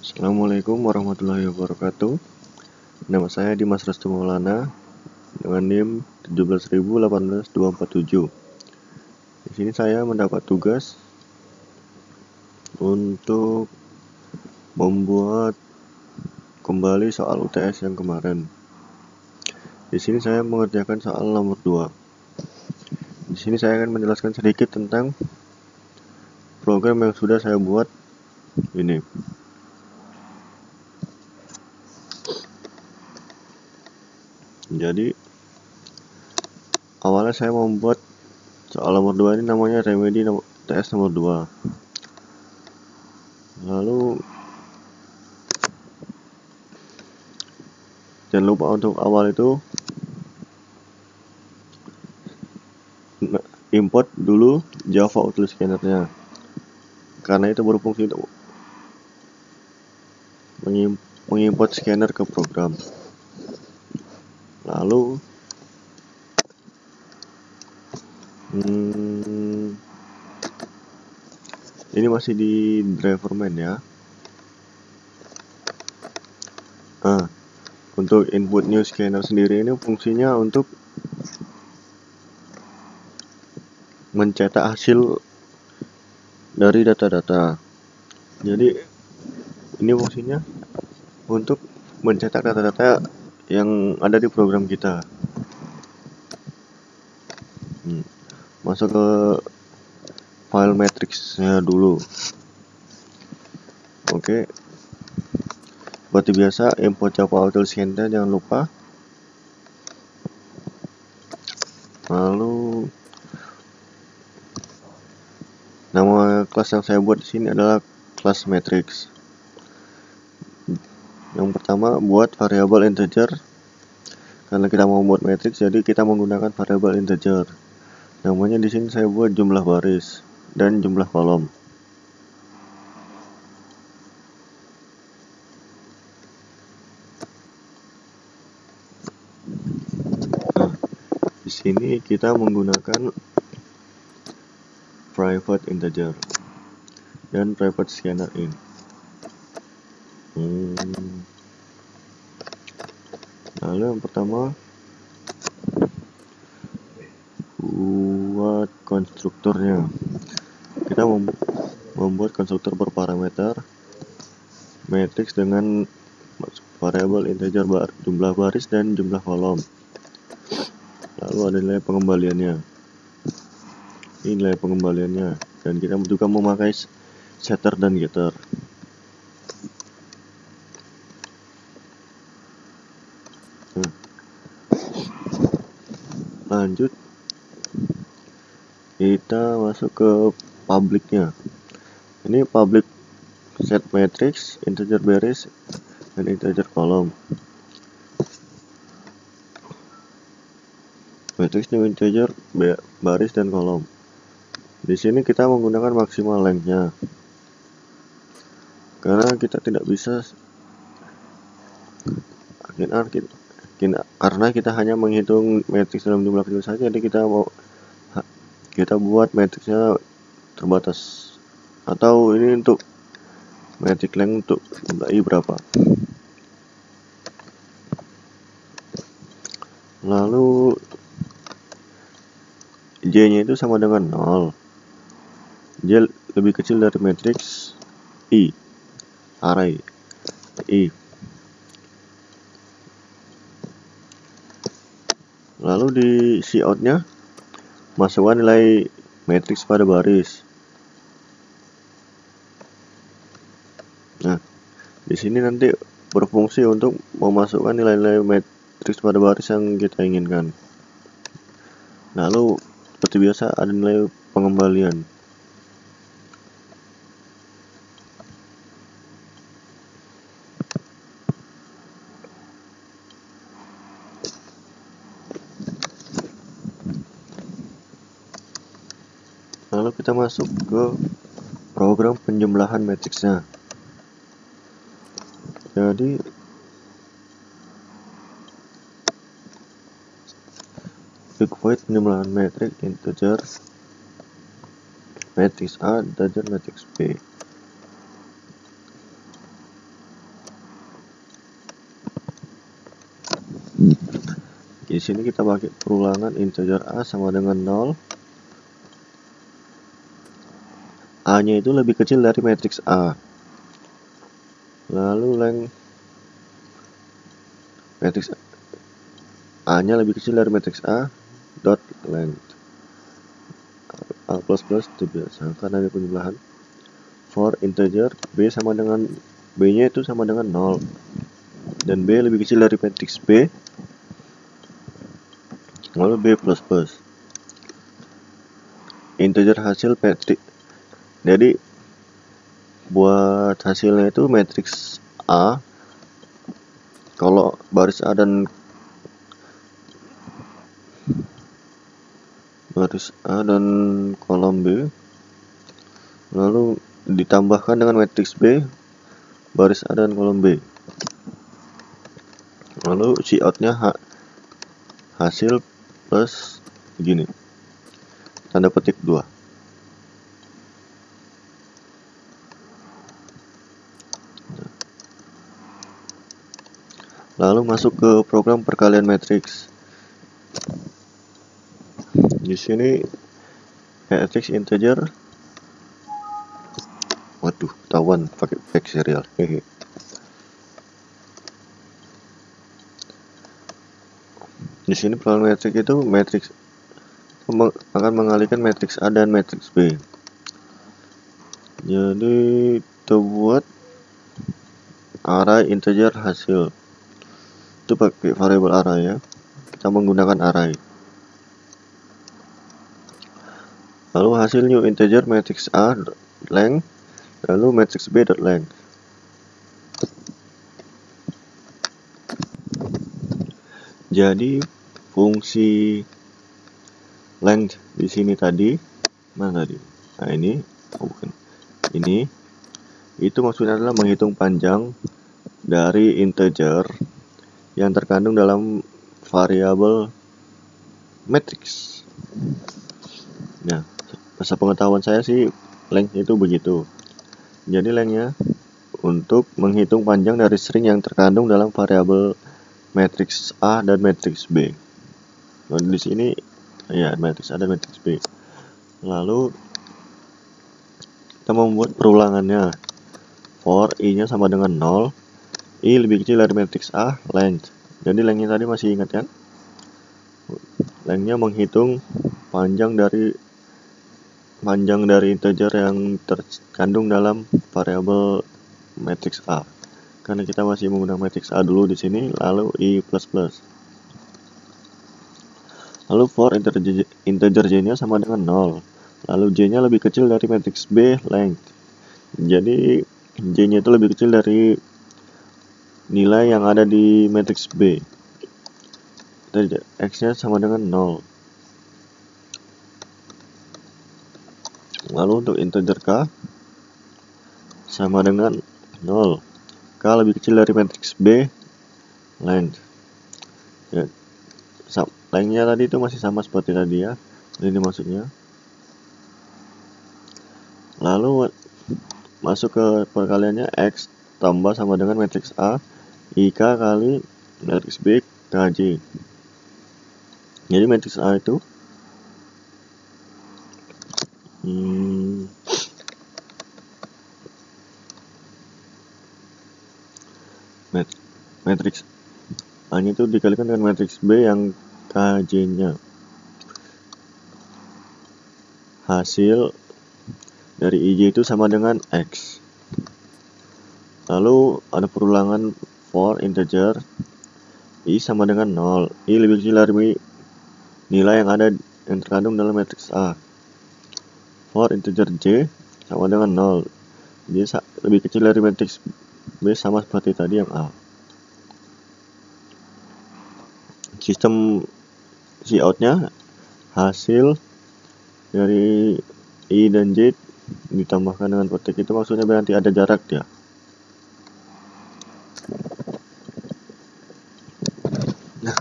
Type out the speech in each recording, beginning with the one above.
Assalamualaikum warahmatullahi wabarakatuh. Nama saya Dimas Restu Maulana dengan NIM 1718247. Di sini saya mendapat tugas untuk membuat kembali soal UTS yang kemarin. Di sini saya mengerjakan soal nomor 2. Di sini saya akan menjelaskan sedikit tentang program yang sudah saya buat ini. Jadi awalnya saya membuat soal nomor 2 ini namanya remedi TS nomor 2. Lalu jangan lupa untuk awal itu import dulu Java Util Scanner-nya, karena itu berfungsi untuk mengimport scanner ke program. Lalu ini masih di driver main ya. Untuk input new scanner sendiri ini fungsinya untuk mencetak hasil dari data-data. Jadi ini fungsinya untuk mencetak data-data yang ada di program kita. Masuk ke file matrixnya dulu. Oke. Seperti biasa, import Java Util Scanner jangan lupa. Lalu nama kelas yang saya buat di sini adalah kelas matrix. Yang pertama buat variabel integer. Karena kita mau buat matrix, jadi kita menggunakan variabel integer. Namanya di sini saya buat jumlah baris dan jumlah kolom. Di sini kita menggunakan private integer dan private scanner in. Lalu yang pertama buat konstruktornya. Kita membuat konstruktor berparameter matrix dengan variabel integer jumlah baris dan jumlah kolom. Lalu ada nilai pengembaliannya. Ini nilai pengembaliannya, dan kita juga memakai setter dan getter. Lanjut, kita masuk ke publicnya. Ini public set matrix, integer baris, dan integer kolom. Matrix dengan integer baris dan kolom. Di sini kita menggunakan maksimal length-nya, karena kita tidak bisa karena kita hanya menghitung matriks dalam jumlah kecil saja, jadi kita buat matriksnya terbatas, atau ini untuk matrix length untuk jumlah i berapa. Lalu j-nya itu sama dengan 0. J lebih kecil dari matriks i, array i. Lalu di cout-nya masukkan nilai matriks pada baris. Nah, di sini nanti berfungsi untuk memasukkan nilai-nilai matriks pada baris yang kita inginkan. Lalu seperti biasa ada nilai pengembalian. Lalu kita masuk ke program penjumlahan matriksnya. Jadi void penjumlahan matriks integer matriks A integer matriks B. sini kita pakai perulangan integer A sama dengan 0. A-nya itu lebih kecil dari matriks A. Lalu length matriks A-nya lebih kecil dari matriks A dot length A plus plus itu biasa karena ada penjumlahan. For integer B sama dengan B-nya itu sama dengan 0 dan B lebih kecil dari matriks B, lalu B plus plus integer hasil matriks. Jadi buat hasilnya itu matriks A, kalau baris A dan kolom B, lalu ditambahkan dengan matriks B, baris A dan kolom B, lalu cout-nya hasil plus begini, tanda petik 2. Lalu masuk ke program perkalian matriks. Di sini matriks integer, waduh, ketahuan pakai back serial. Di sini perkalian matriks itu akan mengalihkan matriks A dan matriks B. Jadi kita buat array integer hasil. Itu pakai variabel array ya. Kita menggunakan array. Lalu hasil new integer matriks A length, lalu matriks B dot length. Jadi fungsi length di sini tadi mana tadi? Nah ini, bukan. Ini itu maksudnya adalah menghitung panjang dari integer yang terkandung dalam variabel matriks. Nah, masa pengetahuan saya sih length itu begitu. Jadi lengthnya untuk menghitung panjang dari string yang terkandung dalam variabel matriks A dan matriks B. Nah, di sini ya matriks A dan matriks B. Lalu kita membuat perulangannya. For i-nya sama dengan 0, i lebih kecil dari matriks A length. Jadi lengthnya tadi masih ingat kan? Lengthnya menghitung panjang dari integer yang terkandung dalam variabel matriks A. Karena kita masih menggunakan matriks A dulu di sini, lalu i plus plus. Lalu for integer j-nya sama dengan 0. Lalu j-nya lebih kecil dari matriks B length. Jadi j-nya itu lebih kecil dari nilai yang ada di matriks B. X-nya sama dengan 0. Lalu untuk integer k sama dengan 0. K lebih kecil dari matriks B length. Ya, lengthnya tadi itu masih sama seperti tadi ya. Ini maksudnya. Lalu masuk ke perkaliannya X tambah sama dengan matriks A IK kali matriks B KJ. Jadi matriks A itu matriks A-nya itu dikalikan dengan matriks B yang KJ-nya. Hasil dari IJ itu sama dengan X. Lalu ada perulangan for integer I sama dengan 0. I lebih kecil dari nilai yang terkandung dalam matriks A. For integer J sama dengan 0. Dia lebih kecil dari matriks B sama seperti tadi yang A. Sistem cout-nya hasil dari I dan J ditambahkan dengan petik itu maksudnya berarti ada jarak ya. Nah,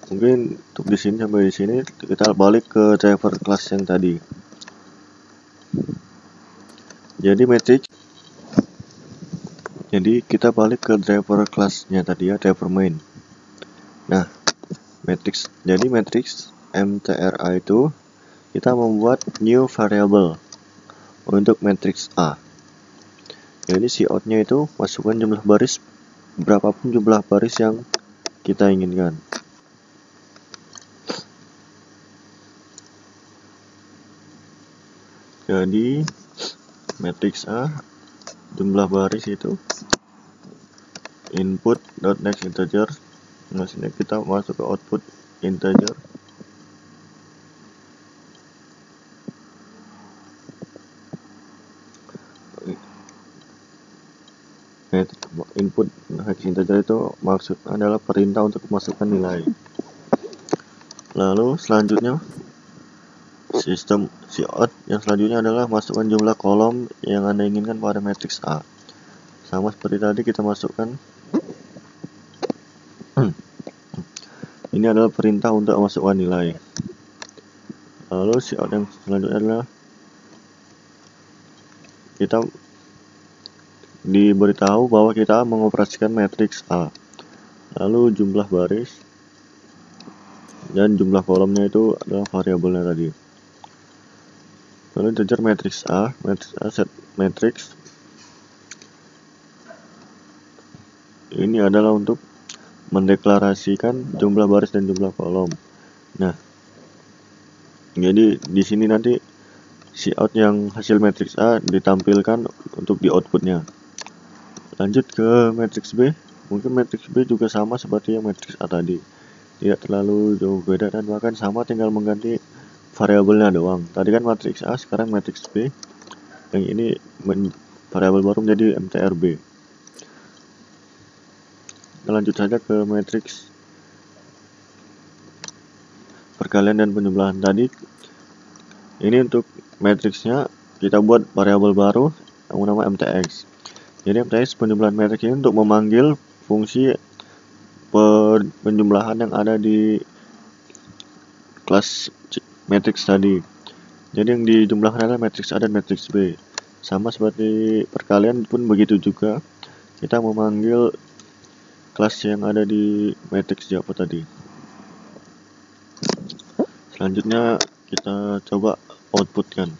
mungkin untuk di sini sampai di sini kita balik ke driver class yang tadi. Jadi kita balik ke driver class-nya tadi ya, driver main. Nah, matrix. Jadi matrix MTRA itu kita membuat new variable untuk matrix A. Jadi cout-nya itu masukkan jumlah baris berapapun jumlah baris yang kita inginkan. Jadi matrix A jumlah baris itu input.next integer, maksudnya kita masuk ke output integer. Input next integer itu maksudnya adalah perintah untuk memasukkan nilai. Lalu selanjutnya sistem cout yang selanjutnya adalah masukkan jumlah kolom yang Anda inginkan pada matrix A. Sama seperti tadi kita masukkan. Ini adalah perintah untuk memasukkan nilai. Lalu cout yang selanjutnya adalah kita diberitahu bahwa kita mengoperasikan matriks A. Lalu jumlah baris dan jumlah kolomnya itu adalah variabelnya tadi. Lalu integer matriks A set matrix. Ini adalah untuk mendeklarasikan jumlah baris dan jumlah kolom. Nah, jadi di sini nanti cout yang hasil matriks A ditampilkan untuk di outputnya. Lanjut ke matriks B. Mungkin matriks B juga sama seperti yang matriks A tadi, tidak terlalu jauh beda dan bahkan sama, tinggal mengganti variabelnya doang. Tadi kan matriks A, sekarang matriks B. Yang ini variabel baru menjadi MTRB. Kita lanjut saja ke matriks perkalian dan penjumlahan tadi. Ini untuk matriksnya kita buat variabel baru yang bernama MTX. Jadi MTX penjumlahan matriks ini untuk memanggil fungsi penjumlahan yang ada di kelas matriks tadi. Jadi yang dijumlahkan adalah matriks A dan matriks B. Sama seperti perkalian pun begitu juga, kita memanggil kelas yang ada di matriks Java tadi. Selanjutnya kita coba outputkan.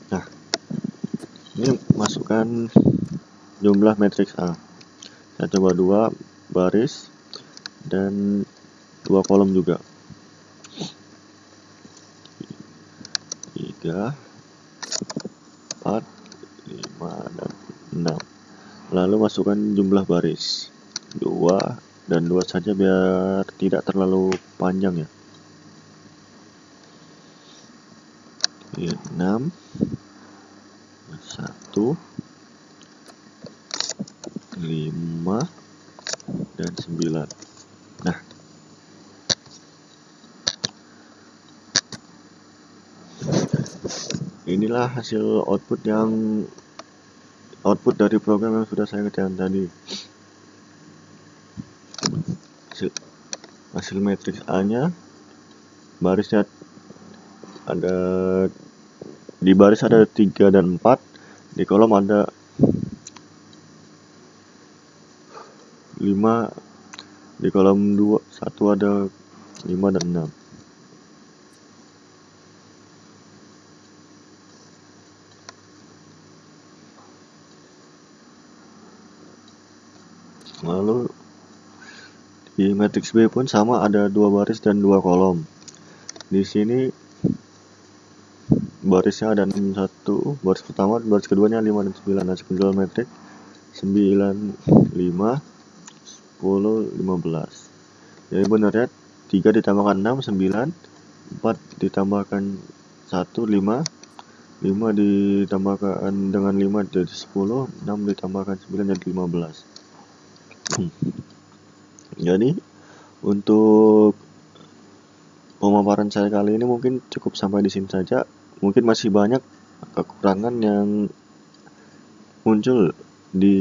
Nah, ini masukkan jumlah matriks A. Saya coba 2 baris dan 2 kolom juga. 3, 4, 5, dan 6. Lalu masukkan jumlah baris 2 dan 2 saja biar tidak terlalu panjang ya. 6, 1, 5, dan 9. Nah, inilah hasil output dari program yang sudah saya kerjakan tadi. Hasil matriks A nya, barisnya ada, di baris ada 3 dan 4, di kolom ada 5, di kolom 1 ada 5 dan 6. Lalu di matriks B pun sama, ada 2 baris dan 2 kolom. Di sini barisnya ada 1, baris pertama, baris keduanya 5 dan 9. Hasil penjualan metrik 9, 5, 10, 15. Jadi benarnya 3 ditambahkan 6, 9, 4 ditambahkan 1, 5, 5 ditambahkan dengan 5 jadi 10, 6 ditambahkan 9 jadi 15. Jadi untuk pemaparan saya kali ini mungkin cukup sampai di sini saja. Mungkin masih banyak kekurangan yang muncul di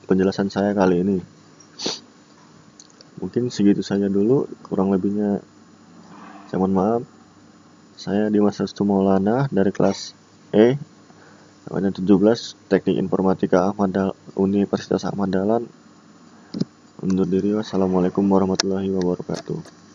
penjelasan saya kali ini. Mungkin segitu saja dulu, kurang lebihnya saya mohon maaf. Saya Dimas Restu Maulana dari kelas E 17 Teknik Informatika Universitas Ahmad Dahlan. undur diri. Wassalamualaikum warahmatullahi wabarakatuh.